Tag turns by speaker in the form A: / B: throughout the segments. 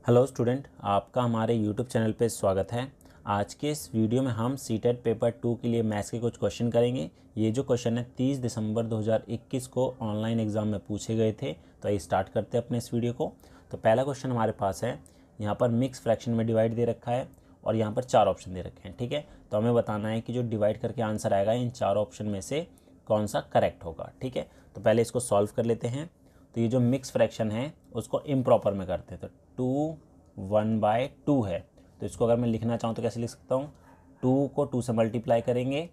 A: Hello student, आपका हमारे YouTube channel पे स्वागत है। आज के इस वीडियो में हम सीटेट पेपर 2 के लिए मैथ्स के कुछ क्वेश्चन करेंगे। ये जो क्वेश्चन है 30 दिसंबर 2021 को ऑनलाइन एग्ज़ाम में पूछे गए थे। तो आइए स्टार्ट करते हैं अपने इस वीडियो को। तो पहला क्वेश्चन हमारे पास है, यहाँ पर मिक्स फ्रैक्शन में डिवाइड दे रखा है और यहाँ पर 4 ऑप्शन दे रखे हैं। ठीक है, तो हमें बताना है कि जो डिवाइड करके आंसर आएगा इन 4 ऑप्शन में से कौन सा करेक्ट होगा। ठीक है, तो पहले इसको सॉल्व कर लेते हैं। तो ये जो मिक्स फ्रैक्शन है उसको इम्प्रॉपर में करते हैं। तो 2/1/2 है, तो इसको अगर मैं लिखना चाहूँ तो कैसे लिख सकता हूँ, 2 को 2 से मल्टीप्लाई करेंगे।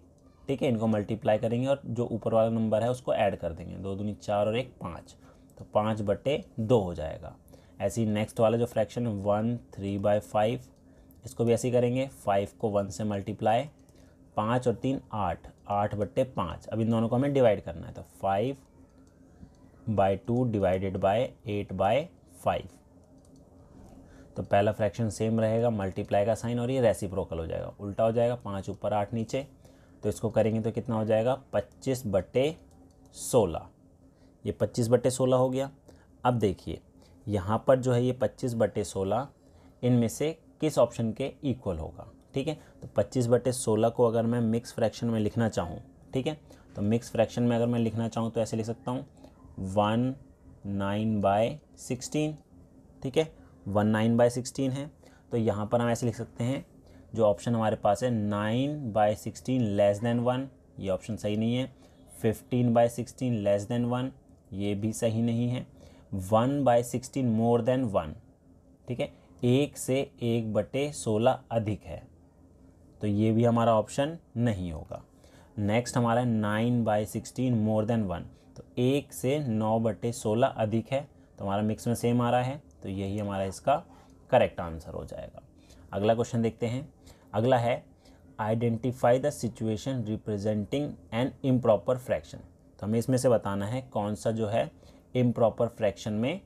A: ठीक है, इनको मल्टीप्लाई करेंगे और जो ऊपर वाला नंबर है उसको ऐड कर देंगे। 2 दूनी 4 और 1 5, तो 5/2 हो जाएगा। ऐसे ही नेक्स्ट वाला जो फ्रैक्शन 1 3/5, इसको भी ऐसे ही करेंगे। 5 को 1 से मल्टीप्लाई, 5 और 3 8, 8/5। अब इन दोनों को हमें डिवाइड करना है। तो 5/2 डिवाइडेड बाय 8/5। तो पहला फ्रैक्शन सेम रहेगा, मल्टीप्लाई का साइन, और ये रेसिप्रोकल हो जाएगा, उल्टा हो जाएगा। 5 ऊपर 8 नीचे, तो इसको करेंगे तो कितना हो जाएगा, 25/16। ये 25/16 हो गया। अब देखिए यहाँ पर जो है ये 25/16 इनमें से किस ऑप्शन के इक्वल होगा। ठीक है, तो 25/16 को अगर मैं मिक्स फ्रैक्शन में लिखना चाहूँ, ठीक है, तो मिक्स फ्रैक्शन में अगर मैं लिखना चाहूँ तो ऐसे लिख सकता हूँ 19/16। ठीक है, 19/16 है। तो यहाँ पर हम ऐसे लिख सकते हैं, जो ऑप्शन हमारे पास है 9/16 लेस देन 1, ये ऑप्शन सही नहीं है। 15/16 लेस देन 1, ये भी सही नहीं है। 1/16 मोर देन 1, ठीक है, 1 से 1/16 अधिक है, तो ये भी हमारा ऑप्शन नहीं होगा। नेक्स्ट हमारा 9/16 मोर देन 1, तो 1 से 9/16 अधिक है, तो हमारा मिक्स में सेम आ रहा है, तो यही हमारा इसका करेक्ट आंसर हो जाएगा। अगला क्वेश्चन देखते हैं। अगला है, identify the situation representing N improper fraction. तो हमें इसमें से बताना है कौन सा जो है इम्प्रॉपर फ्रैक्शन में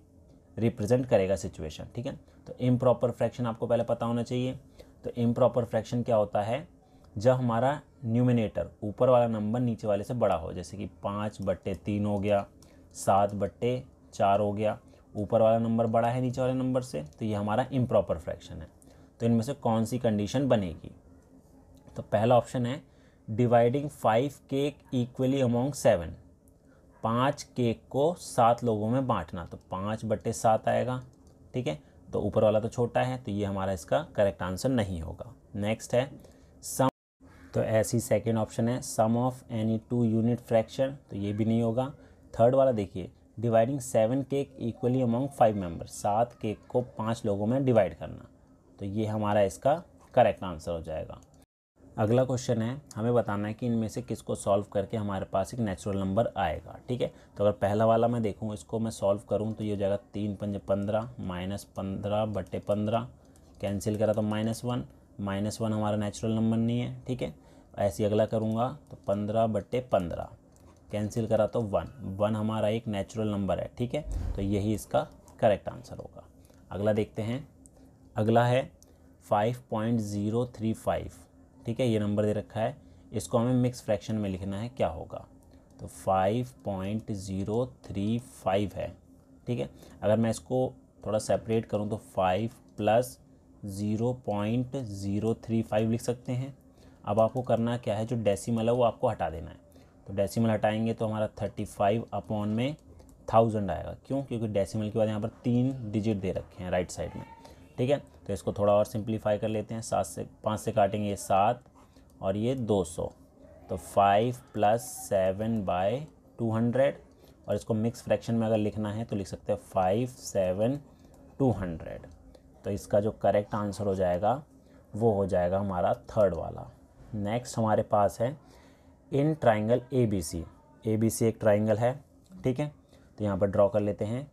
A: रिप्रेजेंट करेगा सिचुएशन। ठीक है, तो इम्प्रॉपर फ्रैक्शन आपको पहले पता होना चाहिए। तो इम्प्रॉपर फ्रैक्शन क्या होता है, जब हमारा न्यूमिनेटर ऊपर वाला नंबर नीचे वाले से बड़ा हो, जैसे कि 5/3 हो गया, 7/4 हो गया, ऊपर वाला नंबर बड़ा है नीचे वाले नंबर से, तो ये हमारा इम्प्रॉपर फ्रैक्शन है। तो इनमें से कौन सी कंडीशन बनेगी। तो पहला ऑप्शन है dividing 5 cake equally among 7, 5 cake को 7 लोगों में बांटना, तो 5/7 आएगा। ठीक है, तो ऊपर वाला तो छोटा है, तो ये हमारा इसका करेक्ट आंसर नहीं होगा। नेक्स्ट है सम, तो ऐसी सेकेंड ऑप्शन है सम ऑफ एनी 2 यूनिट फ्रैक्शन, तो ये भी नहीं होगा। थर्ड वाला देखिए, dividing 7 cake equally among 5 member, 7 cake को 5 लोगों में डिवाइड करना, तो ये हमारा इसका करेक्ट आंसर हो जाएगा। अगला क्वेश्चन है, हमें बताना है कि इनमें से किसको सॉल्व करके हमारे पास एक नेचुरल नंबर आएगा। ठीक है, तो अगर पहला वाला मैं देखूँ, इसको मैं सॉल्व करूँ तो ये हो जाएगा 3 × 15 -15/15, कैंसिल करा तो -1, -1 हमारा नेचुरल नंबर नहीं है। ठीक है, ऐसे अगला करूँगा तो 15/15, कैंसिल करा तो 1 हमारा एक नेचुरल नंबर है। ठीक है, तो यही इसका करेक्ट आंसर होगा। अगला देखते हैं। अगला है 5.035। ठीक है, ये नंबर दे रखा है, इसको हमें मिक्स फ्रैक्शन में लिखना है, क्या होगा। तो 5.035 है। ठीक है, अगर मैं इसको थोड़ा सेपरेट करूं तो 5 + 0.035 लिख सकते हैं। अब आपको करना क्या है, जो डेसिमल है वो आपको हटा देना है। तो डेसिमल हटाएंगे तो हमारा 35/1000 आएगा। क्यों, क्योंकि डेसिमल के बाद यहाँ पर 3 डिजिट दे रखे हैं राइट साइड में। ठीक है, तो इसको थोड़ा और सिंप्लीफाई कर लेते हैं। 5 से काटेंगे ये 7 और ये 200, तो 5 + 7/200, और इसको मिक्स फ्रैक्शन में अगर लिखना है तो लिख सकते हैं 5/7/200। तो इसका जो करेक्ट आंसर हो जाएगा वो हो जाएगा हमारा थर्ड वाला। नेक्स्ट हमारे पास है इन ट्राइंगल ABC। ABC एक ट्राइंगल है। ठीक है, तो यहाँ पर ड्रॉ कर लेते हैं।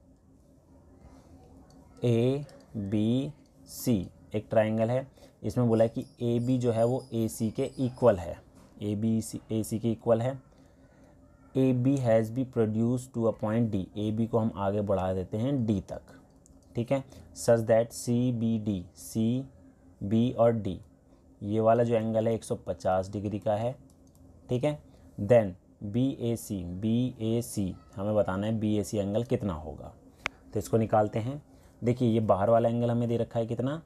A: ABC एक ट्राइंगल है, इसमें बोला है कि AB जो है वो AC के इक्वल है। AC के इक्वल है। AB has be produce to a point D, AB को हम आगे बढ़ा देते हैं D तक। ठीक है, सच दैट CBD, CB और D, ये वाला जो एंगल है 150 डिग्री का है। ठीक है, देन BAC हमें बताना है BAC एंगल कितना होगा। तो इसको निकालते हैं। देखिए ये बाहर वाला एंगल हमें दे रखा है कितना,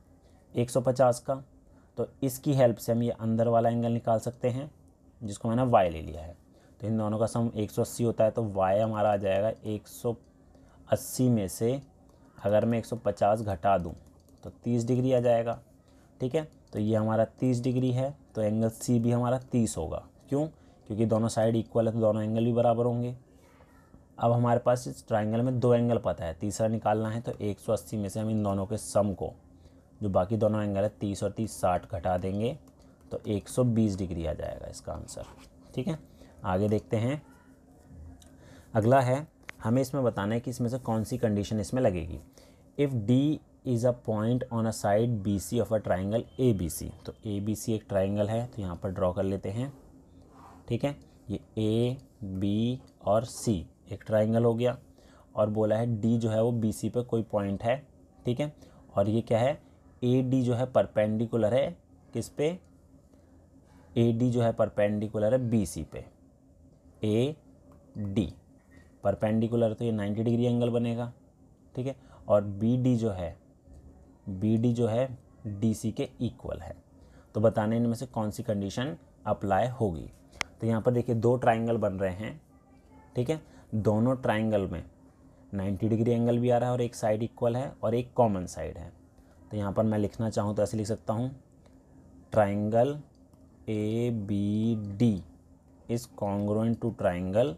A: 150 का, तो इसकी हेल्प से हम ये अंदर वाला एंगल निकाल सकते हैं जिसको मैंने y ले लिया है। तो इन दोनों का सम 180 होता है, तो y हमारा आ जाएगा 180 में से अगर मैं 150 घटा दूं तो 30 डिग्री आ जाएगा। ठीक है, तो ये हमारा 30 डिग्री है, तो एंगल C भी हमारा 30 होगा। क्यों? क्योंकि दोनों साइड इक्वल है तो दोनों एंगल भी बराबर होंगे। अब हमारे पास इस ट्राइंगल में 2 एंगल पता है, तीसरा निकालना है, तो 180 में से हम इन दोनों के सम को, जो बाकी दोनों एंगल है 30 और 30 60 घटा देंगे तो 120 डिग्री आ जाएगा इसका आंसर। ठीक है, आगे देखते हैं। अगला है, हमें इसमें बताना है कि इसमें से कौन सी कंडीशन इसमें लगेगी। If D is a point on a side B C of a triangle A B C, तो ए बी सी एक ट्राइंगल है, तो यहाँ पर ड्रॉ कर लेते हैं। ठीक है, ये ए बी और सी एक ट्राइंगल हो गया, और बोला है डी जो है वो बी सी पे कोई पॉइंट है। ठीक है, और ये क्या है, ए डी जो है परपेंडिकुलर है किस पे, ए डी जो है परपेंडिकुलर है बी सी पे। ए डी परपेंडिकुलर, तो ये 90 डिग्री एंगल बनेगा। ठीक है, और बी डी जो है डी सी के इक्वल है। तो बताने इनमें से कौन सी कंडीशन अप्लाई होगी। तो यहाँ पर देखिए 2 ट्राइंगल बन रहे हैं। ठीक है, दोनों ट्राइंगल में 90 डिग्री एंगल भी आ रहा है और एक साइड इक्वल है और एक कॉमन साइड है। तो यहाँ पर मैं लिखना चाहूँ तो ऐसे लिख सकता हूँ, triangle A B D is congruent to triangle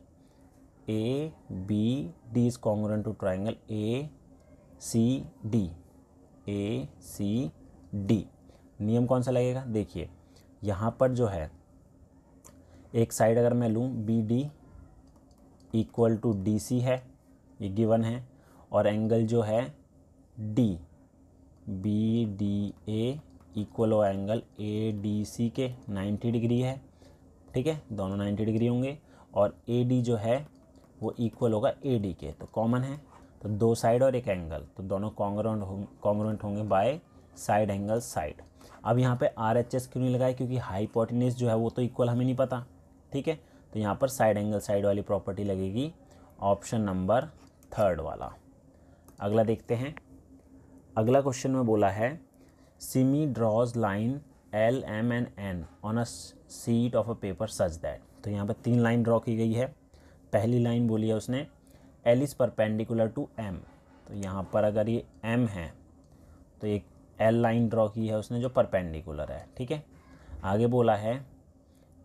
A: A B D is congruent to triangle A C D. A C D नियम कौन सा लगेगा, देखिए यहाँ पर जो है एक साइड अगर मैं लूँ B D equal to D C है, ये गिवन है, और एंगल जो है डी बी डी ए इक्वल हो एंगल ए डी सी के 90 डिग्री है। ठीक है, दोनों 90 डिग्री होंगे, और ए डी जो है वो इक्वल होगा ए डी के, तो कॉमन है, तो 2 साइड और एक एंगल, तो दोनों कॉन्ग्रुएंट होंगे बाय साइड एंगल साइड। अब यहाँ पे आर एच एस क्यों नहीं लगाए, क्योंकि हाइपोटेन्यूज जो है वो तो इक्वल हमें नहीं पता। ठीक है, तो यहाँ पर साइड एंगल साइड वाली प्रॉपर्टी लगेगी, ऑप्शन नंबर 3 वाला। अगला देखते हैं। अगला क्वेश्चन में बोला है, Simi draws line L M and N on a sheet of a paper such that. तो यहाँ पर 3 लाइन ड्रॉ की गई है। पहली लाइन बोली है उसने L is perpendicular to M, तो यहाँ पर अगर ये एम है तो एक एल लाइन ड्रॉ की है उसने जो परपेंडिकुलर है। ठीक है, आगे बोला है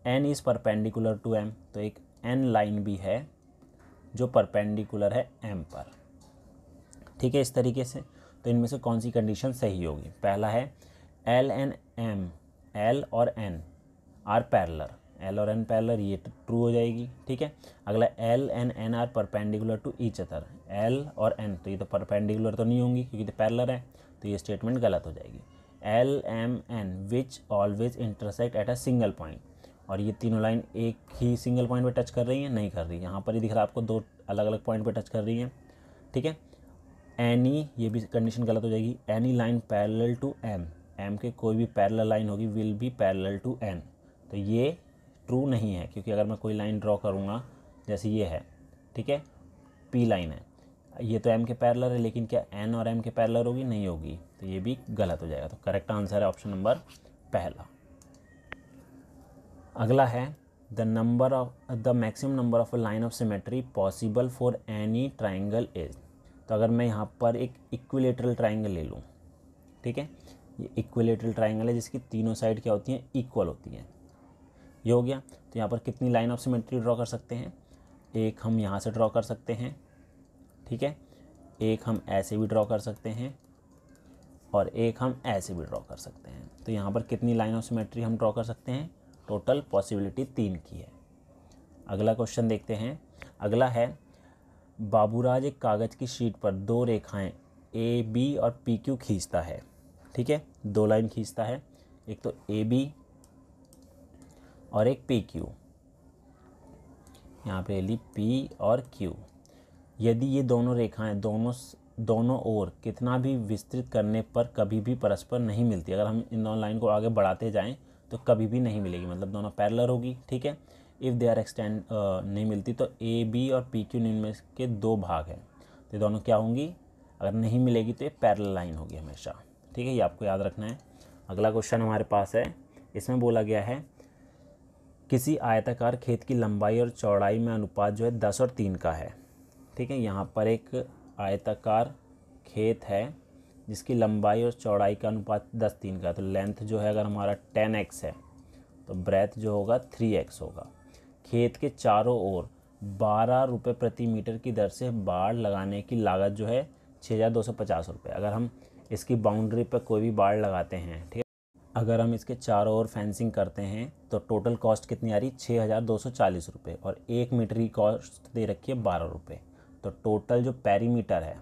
A: N is perpendicular to M, तो एक एन लाइन भी है जो परपेंडिकुलर है एम पर। ठीक है, इस तरीके से। तो इनमें से कौन सी कंडीशन सही होगी, पहला है एल एंड एम, एल और एन आर पैरेलल, एल और एन पैरेलल, ये ट्रू हो जाएगी। ठीक है, अगला L and N are perpendicular to each other, L और एन तो ये तो परपेंडिकुलर तो नहीं होंगी क्योंकि तो पैरेलल है, तो ये स्टेटमेंट गलत हो जाएगी। L M N which always intersect at a single point, और ये तीनों लाइन एक ही सिंगल पॉइंट पे टच कर रही हैं, नहीं कर रही, यहाँ पर ही दिख रहा है आपको 2 अलग अलग पॉइंट पे टच कर रही हैं। ठीक है, एनी, ये भी कंडीशन गलत हो जाएगी। Any line parallel to M, M के कोई भी पैरेलल लाइन होगी will be parallel to N, तो ये ट्रू नहीं है, क्योंकि अगर मैं कोई लाइन ड्रॉ करूँगा जैसे ये है, ठीक है, पी लाइन है, ये तो एम के पैरेलल है, लेकिन क्या एन और एम के पैरेलल होगी, नहीं होगी, तो ये भी गलत हो जाएगा। तो करेक्ट आंसर है ऑप्शन नंबर पहला। अगला है the maximum number of a line of symmetry possible for any triangle is. तो अगर मैं यहाँ पर एक इक्विलेटरल ट्राइंगल ले लूँ, ठीक है, ये इक्विलेटरल ट्राइंगल है जिसकी तीनों साइड क्या होती हैं, इक्वल होती हैं, ये हो गया। तो यहाँ पर कितनी लाइन ऑफ सिमेट्री ड्रॉ कर सकते हैं, एक हम यहाँ से ड्रॉ कर सकते हैं, ठीक है, एक हम ऐसे भी ड्रॉ कर सकते हैं, और एक हम ऐसे भी ड्रॉ कर सकते हैं। तो यहाँ पर कितनी लाइन ऑफ सिमेट्री हम ड्रॉ कर सकते हैं, टोटल पॉसिबिलिटी 3 की है। अगला क्वेश्चन देखते हैं। अगला है, बाबूराज एक कागज़ की शीट पर 2 रेखाएं ए बी और पी क्यू खींचता है। ठीक है, 2 लाइन खींचता है, एक तो ए बी और एक पी क्यू, यहाँ पे ले ली पी और क्यू। यदि ये दोनों रेखाएं दोनों ओर कितना भी विस्तृत करने पर कभी भी परस्पर नहीं मिलती, अगर हम इन दोनों लाइन को आगे बढ़ाते जाएं तो कभी भी नहीं मिलेगी, मतलब दोनों पैरेलल होगी। ठीक है, इफ़ दे आर एक्सटेंड नहीं मिलती, तो ए बी और पी क्यू इनमें के 2 भाग हैं, तो दोनों क्या होंगी, अगर नहीं मिलेगी तो ये पैरेलल लाइन होगी हमेशा, ठीक है, ये आपको याद रखना है। अगला क्वेश्चन हमारे पास है, इसमें बोला गया है किसी आयताकार खेत की लंबाई और चौड़ाई में अनुपात जो है 10 और 3 का है, ठीक है। यहाँ पर एक आयताकार खेत है जिसकी लंबाई और चौड़ाई का अनुपात 10:3 का, तो लेंथ जो है अगर हमारा 10x है तो ब्रेथ जो होगा 3x होगा। खेत के चारों ओर 12 रुपये प्रति मीटर की दर से बाड़ लगाने की लागत जो है 6,250 रुपये। अगर हम इसकी बाउंड्री पर कोई भी बाड़ लगाते हैं, ठीक है, अगर हम इसके चारों ओर फेंसिंग करते हैं तो टोटल कॉस्ट कितनी आ रही, 6,240 रुपये, और 1 मीटर की कॉस्ट दे रखी है 12 रुपये। तो टोटल जो पेरीमीटर है,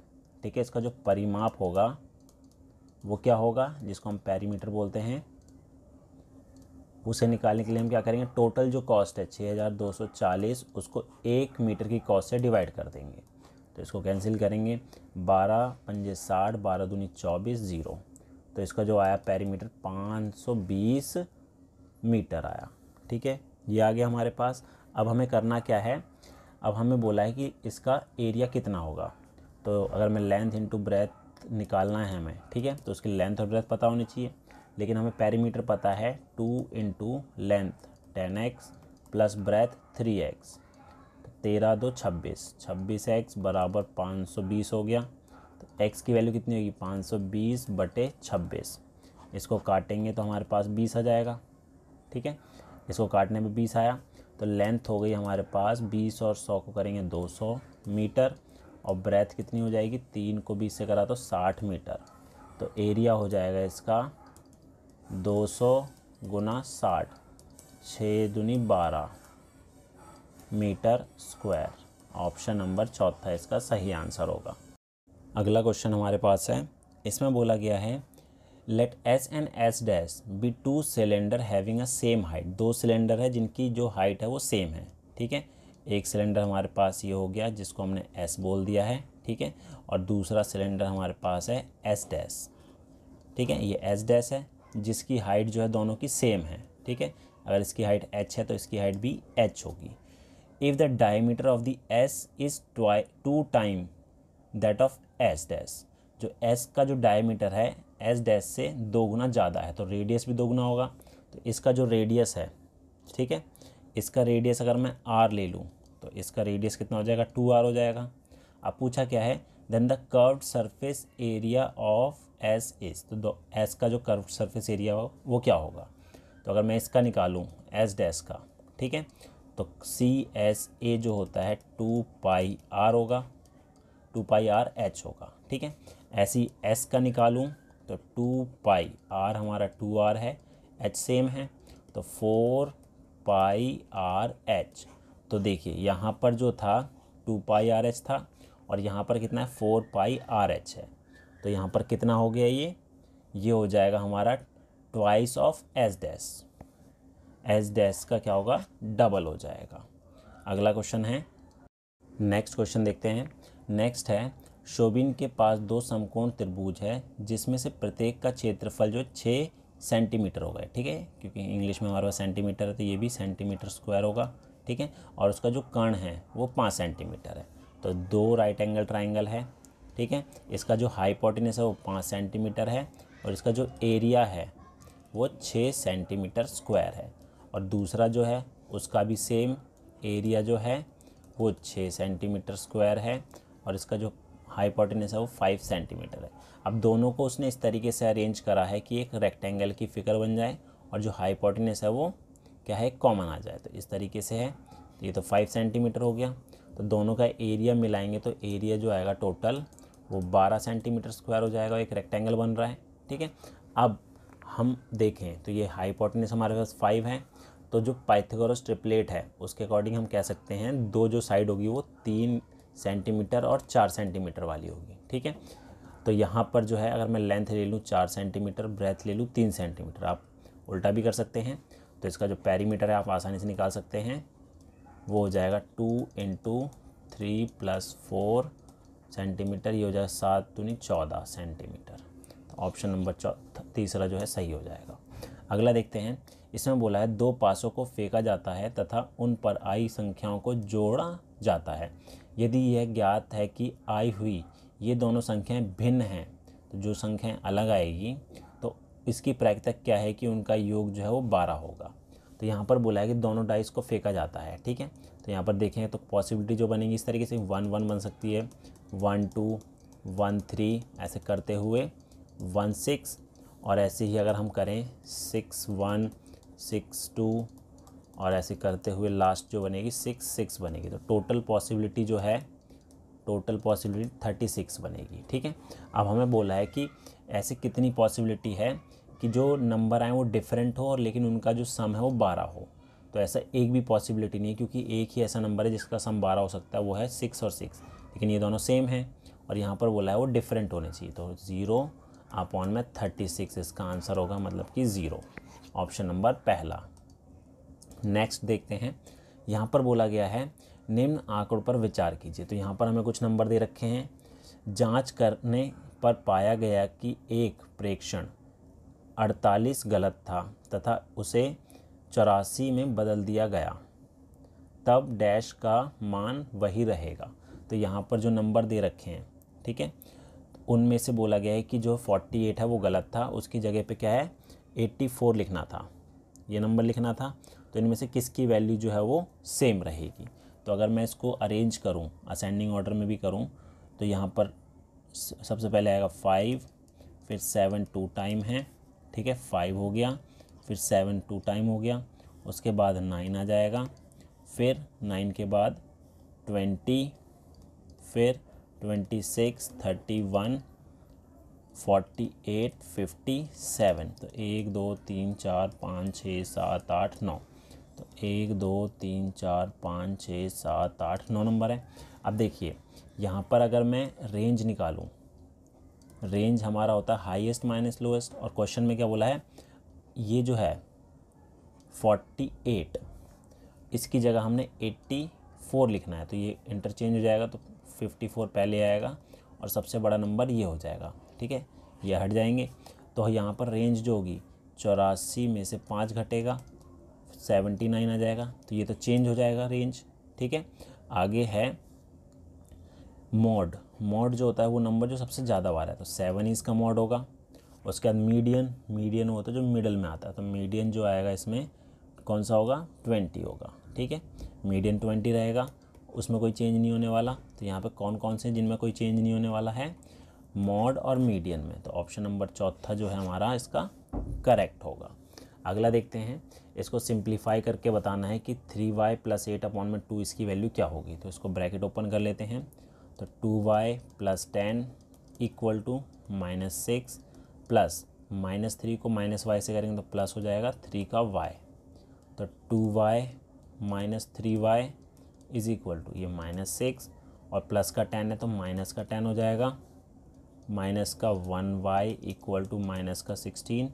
A: ठीक है, इसका जो परिमाप होगा वो क्या होगा, जिसको हम पेरीमीटर बोलते हैं, उसे निकालने के लिए हम क्या करेंगे, टोटल जो कॉस्ट है 6,240 उसको 1 मीटर की कॉस्ट से डिवाइड कर देंगे। तो इसको कैंसिल करेंगे, 12 पंजे 60, 12 दूनी 24, 0, तो इसका जो आया पेरीमीटर 520 मीटर आया, ठीक है, ये आ गया हमारे पास। अब हमें करना क्या है, अब हमें बोला है कि इसका एरिया कितना होगा। तो अगर मैं लेंथ इंटू ब्रेथ निकालना है हमें, ठीक है, तो उसकी लेंथ और ब्रेथ पता होनी चाहिए, लेकिन हमें पेरीमीटर पता है 2 into length 10x plus breadth 3x, 13 2 26, 26x बराबर 520 हो गया। तो x की वैल्यू कितनी होगी, 520/26। इसको काटेंगे तो हमारे पास 20 आ जाएगा, ठीक है, इसको काटने में 20 आया, तो लेंथ हो गई हमारे पास 20 और 100 को करेंगे 200 मीटर, और ब्रेथ कितनी हो जाएगी, 3 को 20 से करा तो 60 मीटर। तो एरिया हो जाएगा इसका 200 गुना 60, 6 दूनी 12 मीटर स्क्वायर। ऑप्शन नंबर चौथा इसका सही आंसर होगा। अगला क्वेश्चन हमारे पास है, इसमें बोला गया है let S and S dash be 2 cylinder having a same height. 2 cylinder है जिनकी जो हाइट है वो सेम है, ठीक है। एक सिलेंडर हमारे पास ये हो गया जिसको हमने एस बोल दिया है, ठीक है, और दूसरा सिलेंडर हमारे पास है एस डैश, ठीक है, ये एस डैश है जिसकी हाइट जो है दोनों की सेम है, ठीक है। अगर इसकी हाइट h है तो इसकी हाइट भी h होगी। If the diameter of the s is 2 time that of S dash, जो s का जो डायमीटर है एस डैश से 2 गुना ज़्यादा है, तो रेडियस भी 2 गुना होगा। तो इसका जो रेडियस है, ठीक है, इसका रेडियस अगर मैं r ले लूँ तो इसका रेडियस कितना हो जाएगा, 2r हो जाएगा। अब पूछा क्या है, then the curved surface area of S is, तो एस का जो कर्व्ड सरफेस एरिया हो वो क्या होगा। तो अगर मैं इसका निकालूँ एस डैश का, ठीक है, तो CSA जो होता है 2πr होगा, 2πr h होगा, ठीक है। ऐसी s का निकालूँ तो 2πr हमारा 2r है, h सेम है, तो 4πrh। तो देखिए यहाँ पर जो था 2πrh था और यहाँ पर कितना है 4πrh है, तो यहाँ पर कितना हो गया, ये हो जाएगा हमारा twice of S dash. S dash का क्या होगा, डबल हो जाएगा। अगला क्वेश्चन है, नेक्स्ट क्वेश्चन देखते हैं। नेक्स्ट है, शोबिन के पास 2 समकोण त्रिभुज है जिसमें से प्रत्येक का क्षेत्रफल जो 6 सेंटीमीटर होगा, ठीक है, क्योंकि इंग्लिश में हमारे पास सेंटीमीटर है तो ये भी सेंटीमीटर स्क्वायर होगा, ठीक है, और उसका जो कर्ण है वो 5 सेंटीमीटर है। तो 2 राइट एंगल ट्राइंगल है, ठीक है, इसका जो हाइपोटेनस है वो 5 सेंटीमीटर है और इसका जो एरिया है वो 6 सेंटीमीटर स्क्वायर है, और दूसरा जो है उसका भी सेम एरिया जो है वो 6 सेंटीमीटर स्क्वायर है और इसका जो हाइपोटेनस है वो 5 सेंटीमीटर है। अब दोनों को उसने इस तरीके से अरेंज करा है कि एक रेक्टेंगल की फिगर बन जाए और जो हाइपोटेनस है वो क्या है, कॉमन आ जाए। तो इस तरीके से है, तो ये तो 5 सेंटीमीटर हो गया, तो दोनों का एरिया मिलाएंगे तो एरिया जो आएगा टोटल वो 12 सेंटीमीटर स्क्वायर हो जाएगा, एक रेक्टेंगल बन रहा है, ठीक है। अब हम देखें तो ये हाइपोटेनस हमारे पास 5 है, तो जो पाइथागोरस ट्रिपलेट है उसके अकॉर्डिंग हम कह सकते हैं दो जो साइड होगी वो 3 सेंटीमीटर और 4 सेंटीमीटर वाली होगी, ठीक है। तो यहाँ पर जो है अगर मैं लेंथ ले लूँ 4 सेंटीमीटर, ब्रेथ ले लूँ 3 सेंटीमीटर, आप उल्टा भी कर सकते हैं, तो इसका जो पेरीमीटर है आप आसानी से निकाल सकते हैं, वो हो जाएगा 2 × 3 + 4 सेंटीमीटर, ये हो जाएगा 7 दूनी 14 सेंटीमीटर। तो ऑप्शन नंबर तीसरा जो है सही हो जाएगा। अगला देखते हैं, इसमें बोला है 2 पासों को फेंका जाता है तथा उन पर आई संख्याओं को जोड़ा जाता है। यदि यह ज्ञात है कि आई हुई ये दोनों संख्याएं भिन्न हैं, तो जो संख्याएं अलग आएगी तो इसकी प्रायिकता क्या है कि उनका योग जो है वो 12 होगा। तो यहाँ पर बोला है कि दोनों डाइस को फेंका जाता है, ठीक है। तो यहाँ पर देखें तो पॉसिबिलिटी जो बनेगी इस तरीके से 1 1 बन सकती है, 1 2 1 3 ऐसे करते हुए 1 6, और ऐसे ही अगर हम करें 6 1 6 2 और ऐसे करते हुए लास्ट जो बनेगी 6 6 बनेगी। तो टोटल पॉसिबिलिटी जो है, टोटल पॉसिबिलिटी 36 बनेगी, ठीक है। अब हमें बोला है कि ऐसे कितनी पॉसिबिलिटी है कि जो नंबर आए वो डिफरेंट हो और लेकिन उनका जो सम है वो 12 हो। तो ऐसा एक भी पॉसिबिलिटी नहीं है, क्योंकि एक ही ऐसा नंबर है जिसका सम 12 हो सकता है, वो है 6 और 6, लेकिन ये दोनों सेम हैं और यहाँ पर बोला है वो डिफरेंट होने चाहिए। तो 0/36 इसका आंसर होगा, मतलब कि 0, ऑप्शन नंबर पहला। नेक्स्ट देखते हैं, यहाँ पर बोला गया है निम्न आंकड़ों पर विचार कीजिए। तो यहाँ पर हमें कुछ नंबर दे रखे हैं। जांच करने पर पाया गया कि एक प्रेक्षण 48 गलत था तथा उसे 84 में बदल दिया गया, तब डैश का मान वही रहेगा। तो यहाँ पर जो नंबर दे रखे हैं, ठीक है, उनमें से बोला गया है कि जो 48 है वो गलत था, उसकी जगह पे क्या है 84 लिखना था, ये नंबर लिखना था। तो इनमें से किसकी वैल्यू जो है वो सेम रहेगी। तो अगर मैं इसको अरेंज करूं, असेंडिंग ऑर्डर में भी करूं, तो यहाँ पर सबसे पहले आएगा 5, फिर 7 2 टाइम है, ठीक है, 5 हो गया, फिर 7 2 टाइम हो गया, उसके बाद 9 आ जाएगा, फिर 9 के बाद 20, फिर 26 31 48 57। तो 1 2 3 4 5 6 7 8 9। तो 1 2 3 4 5 6 7 8 9 नंबर है। अब देखिए यहाँ पर अगर मैं रेंज निकालूं, रेंज हमारा होता है हाईएस्ट माइनस लोएस्ट, और क्वेश्चन में क्या बोला है, ये जो है 48, इसकी जगह हमने 84 लिखना है, तो ये इंटरचेंज हो जाएगा, तो 54 पहले आएगा और सबसे बड़ा नंबर ये हो जाएगा, ठीक है, ये हट जाएंगे। तो यहाँ पर रेंज जो होगी 84 में से 5 घटेगा, 79 आ जाएगा, तो ये तो चेंज हो जाएगा रेंज, ठीक है। आगे है मॉड, मॉड जो होता है वो नंबर जो सबसे ज़्यादा बार है, तो 7 इसका मॉड होगा। उसके बाद मीडियन, मीडियन होता है जो मिडल में आता है, तो मीडियन जो आएगा इसमें कौन सा होगा 20 होगा, ठीक है, मीडियन 20 रहेगा, उसमें कोई चेंज नहीं होने वाला। तो यहाँ पे कौन कौन से जिनमें कोई चेंज नहीं होने वाला है, मॉड और मीडियन में, तो ऑप्शन नंबर चौथा जो है हमारा इसका करेक्ट होगा। अगला देखते हैं, इसको सिंप्लीफाई करके बताना है कि 3y + 8/2 इसकी वैल्यू क्या होगी। तो इसको ब्रैकेट ओपन कर लेते हैं, तो 2y + 10 = -6 प्लस -3 को -y से करेंगे तो प्लस हो जाएगा 3 का y, तो 2y - 3y = ये -6 और प्लस का 10 है तो माइनस का 10 हो जाएगा, माइनस का 1y = -16,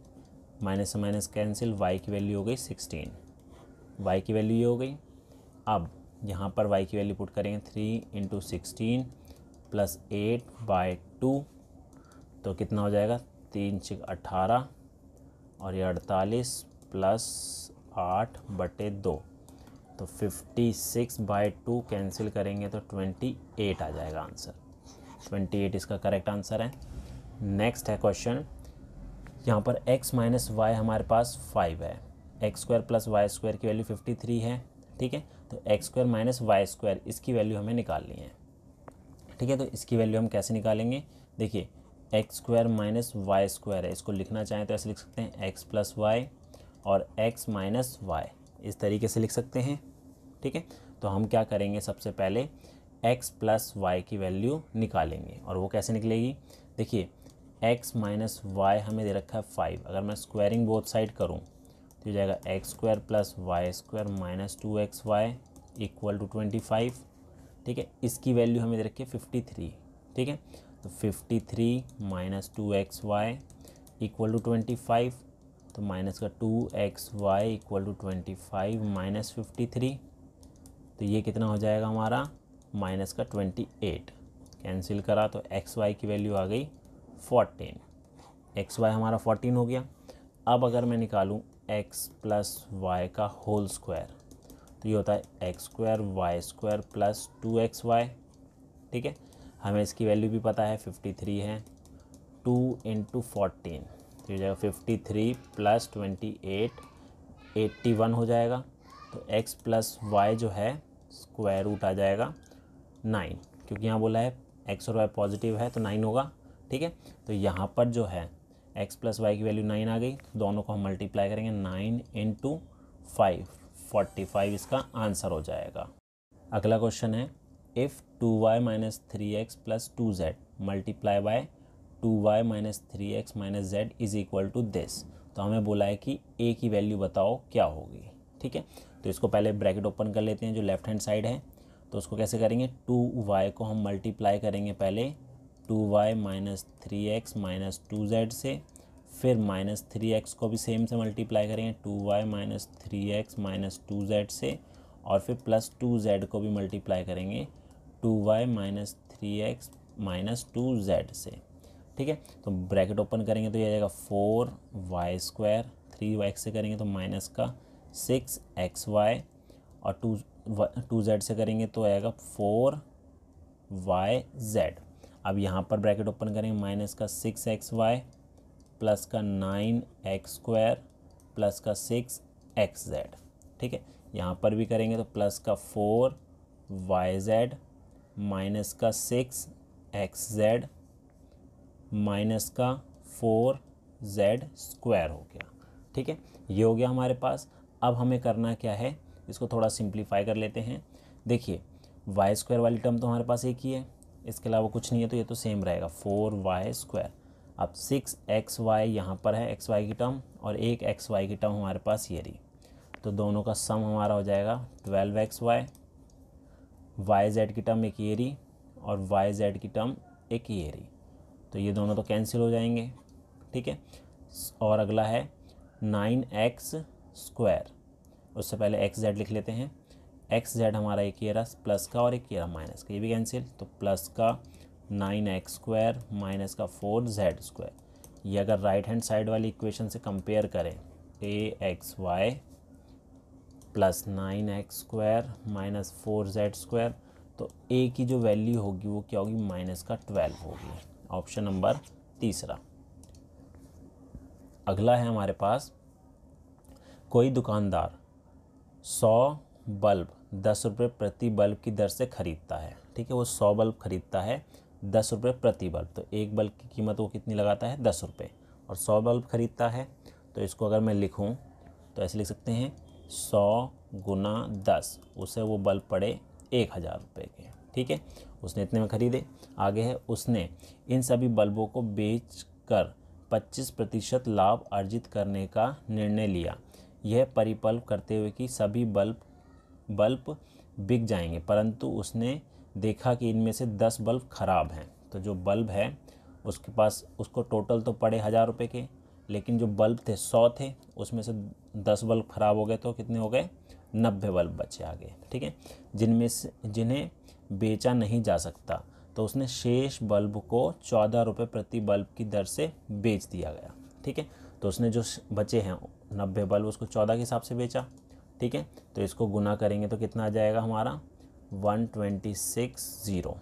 A: माइनस से माइनस कैंसिल, y की वैल्यू हो गई 16, y की वैल्यू ये हो गई। अब यहाँ पर y की वैल्यू पुट करेंगे 3 × 16 + 8/2, तो कितना हो जाएगा 3 × 6 = 18 और ये 48 + 8/2, तो 56/2 कैंसिल करेंगे तो 28 आ जाएगा आंसर, 28 इसका करेक्ट आंसर है। नेक्स्ट है क्वेश्चन, यहाँ पर x - y हमारे पास 5 है, x² + y² की वैल्यू 53 है, ठीक है। तो x² - y² इसकी वैल्यू हमें निकालनी है, ठीक है। तो इसकी वैल्यू हम कैसे निकालेंगे, देखिए x² - y² है, इसको लिखना चाहें तो ऐसे लिख सकते हैं x + y और x - y, इस तरीके से लिख सकते हैं, ठीक है। तो हम क्या करेंगे, सबसे पहले x + y की वैल्यू निकालेंगे, और वो कैसे निकलेगी, देखिए x - y हमें दे रखा है 5, अगर मैं स्क्वायरिंग बोथ साइड करूं तो हो जाएगा x² + y² - 2xy = 25, ठीक है। इसकी वैल्यू हमें दे रखी है 53, ठीक है। तो 53 - 2xy = 25, तो माइनस का 2xy = 25 - 53, तो ये कितना हो जाएगा हमारा माइनस का 28, कैंसिल करा तो xy की वैल्यू आ गई 14, xy हमारा 14 हो गया। अब अगर मैं निकालूं x + y का होल स्क्वायर, तो ये होता है x² y² + 2xy, ठीक है। हमें इसकी वैल्यू भी पता है 53 है, 2 × 14 तो ये जाएगा 53 + 28 81 हो जाएगा। तो x + y जो है स्क्वायर रूट आ जाएगा 9, क्योंकि यहाँ बोला है x और y पॉजिटिव है तो 9 होगा। ठीक है, तो यहाँ पर जो है x + y की वैल्यू 9 आ गई, तो दोनों को हम मल्टीप्लाई करेंगे 9 × 5 45 इसका आंसर हो जाएगा। अगला क्वेश्चन है if 2y - 3x + 2z multiply by 2y - 3x - z is equal to this. तो हमें बोला है कि a की वैल्यू बताओ क्या होगी। ठीक है, तो इसको पहले ब्रैकेट ओपन कर लेते हैं जो लेफ्ट हैंड साइड है। तो उसको कैसे करेंगे, 2y को हम मल्टीप्लाई करेंगे पहले 2y - 3x - 2z से, फिर -3x को भी सेम से मल्टीप्लाई करेंगे 2y - 3x - 2z से, और फिर +2z को भी मल्टीप्लाई करेंगे 2y - 3x - 2z से। ठीक है, तो ब्रैकेट ओपन करेंगे तो ये आ जाएगा 4y², 3x से करेंगे तो -6xy, और 2z से करेंगे तो आएगा 4yz। अब यहाँ पर ब्रैकेट ओपन करेंगे -6xy प्लस का 9x² प्लस का 6xz। ठीक है, यहाँ पर भी करेंगे तो प्लस का 4yz माइनस का 6xz माइनस का 4z² हो गया। ठीक है, ये हो गया हमारे पास। अब हमें करना क्या है, इसको थोड़ा सिंप्लीफाई कर लेते हैं। देखिए y² वाली टर्म तो हमारे पास एक ही है, इसके अलावा कुछ नहीं है, तो ये तो सेम रहेगा 4y²। अब 6xy यहाँ पर है xy की टर्म, और एक xy की टर्म हमारे पास ये रही, तो दोनों का सम हमारा हो जाएगा 12xy। yz की टर्म एक ये रही और yz की टर्म एक ये रही, तो ये दोनों तो कैंसिल हो जाएंगे। ठीक है, और अगला है 9x²। उससे पहले xz लिख लेते हैं। xz हमारा एक ये रहा प्लस का और एक ये रहा माइनस का, ये भी कैंसिल, तो प्लस का 9x² माइनस का 4z²। ये अगर राइट हैंड साइड वाली इक्वेशन से कंपेयर करें axy plus 9x² minus 4z², तो a की जो वैल्यू होगी वो क्या होगी, -12 होगी। ऑप्शन नंबर तीसरा। अगला है हमारे पास, कोई दुकानदार 100 बल्ब 10 रुपये प्रति बल्ब की दर से ख़रीदता है। ठीक है, वो 100 बल्ब ख़रीदता है 10 रुपये प्रति बल्ब, तो एक बल्ब की कीमत वो कितनी लगाता है, 10 रुपये, और 100 बल्ब ख़रीदता है। तो इसको अगर मैं लिखूं तो ऐसे लिख सकते हैं 100 × 10, उसे वो बल्ब पड़े 1000 रुपये के। ठीक है, उसने इतने में ख़रीदे। आगे है, उसने इन सभी बल्बों को बेचकर 25% लाभ अर्जित करने का निर्णय लिया। यह परिकल्पना करते हुए कि सभी बल्ब बिक जाएंगे, परंतु उसने देखा कि इनमें से 10 बल्ब ख़राब हैं। तो जो बल्ब है उसके पास, उसको टोटल तो पड़े 1000 रुपये के, लेकिन जो बल्ब थे 100 थे, उसमें से 10 बल्ब ख़राब हो गए, तो कितने हो गए, 90 बल्ब बचे आगे। ठीक है, जिन्हें बेचा नहीं जा सकता, तो उसने शेष बल्ब को 14 रुपये प्रति बल्ब की दर से बेच दिया गया। ठीक है, तो उसने जो बचे हैं 90 बल्ब उसको 14 के हिसाब से बेचा। ठीक है, तो इसको गुना करेंगे तो कितना आ जाएगा हमारा 126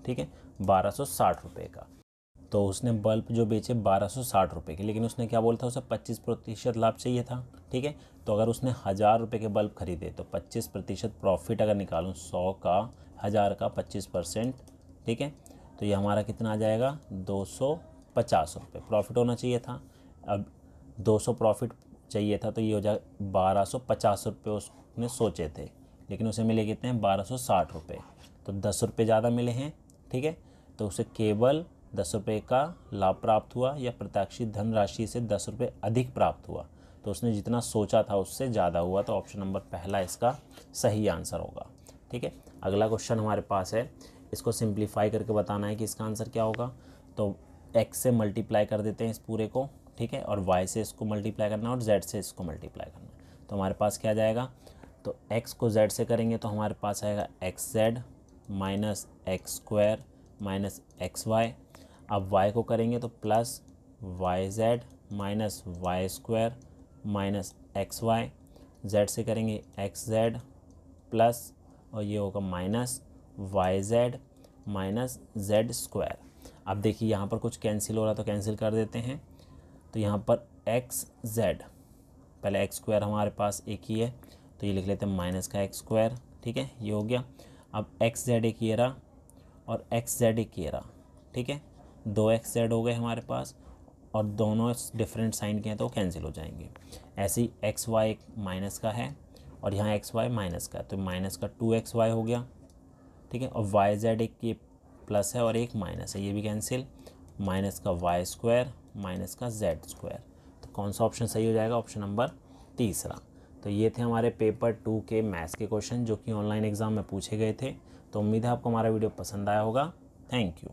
A: ठीक है, 1260 रुपये का। तो उसने बल्ब जो बेचे 1260 रुपये के, लेकिन उसने क्या बोला था, उसे 25% लाभ चाहिए था। ठीक है, तो अगर उसने 1000 रुपये के बल्ब खरीदे तो 25% प्रॉफिट अगर निकालूँ, 100 का 1000 का 25%, ठीक है, तो ये हमारा कितना आ जाएगा 250 रुपये प्रॉफिट होना चाहिए था। अब 200 प्रॉफिट चाहिए था, तो ये हो जाए 1250 रुपये उसने सोचे थे, लेकिन उसे मिले कितने हैं 1260 रुपये, तो 10 रुपये ज़्यादा मिले हैं। ठीक है, तो उसे केवल 10 रुपये का लाभ प्राप्त हुआ, या प्रत्याशित धनराशि से 10 रुपये अधिक प्राप्त हुआ, तो उसने जितना सोचा था उससे ज़्यादा हुआ, तो ऑप्शन नंबर पहला इसका सही आंसर होगा। ठीक है, अगला क्वेश्चन हमारे पास है, इसको सिंप्लीफाई करके बताना है कि इसका आंसर क्या होगा। तो x से मल्टीप्लाई कर देते हैं इस पूरे को, ठीक है, और y से इसको मल्टीप्लाई करना है और z से इसको मल्टीप्लाई करना है। तो हमारे पास क्या आ जाएगा, तो x को z से करेंगे तो हमारे पास आएगा xz minus x² minus xy। अब y को करेंगे तो plus yz minus y² minus xy। z से करेंगे xz प्लस, और ये होगा minus yz minus Z square. अब देखिए यहाँ पर कुछ कैंसिल हो रहा तो कैंसिल कर देते हैं। तो यहाँ पर एक्स जेड, पहले एक्स स्क्वायर हमारे पास एक ही है तो ये लिख लेते हैं माइनस का एक्स स्क्वायर, ठीक है, ये हो गया। अब एक्स जेड एक ये रहा और एक्स जेड एक ये रहा, ठीक है, दो एक्स जेड हो गए हमारे पास और दोनों डिफरेंट साइन के हैं तो कैंसिल हो जाएंगे। ऐसे ही एक्स वाई एक माइनस का है और यहाँ एक्स वाई माइनस का है तो माइनस का 2xy हो गया, ठीक है, और वाई जेड एक ये प्लस है और एक माइनस है, ये भी कैंसिल, माइनस का वाई स्क्वायर माइनस का जेड स्क्वायर। तो कौन सा ऑप्शन सही हो जाएगा? ऑप्शन नंबर तीसरा। तो ये थे हमारे पेपर 2 के मैथ्स के क्वेश्चन जो कि ऑनलाइन एग्ज़ाम में पूछे गए थे। तो उम्मीद है आपको हमारा वीडियो पसंद आया होगा। Thank you.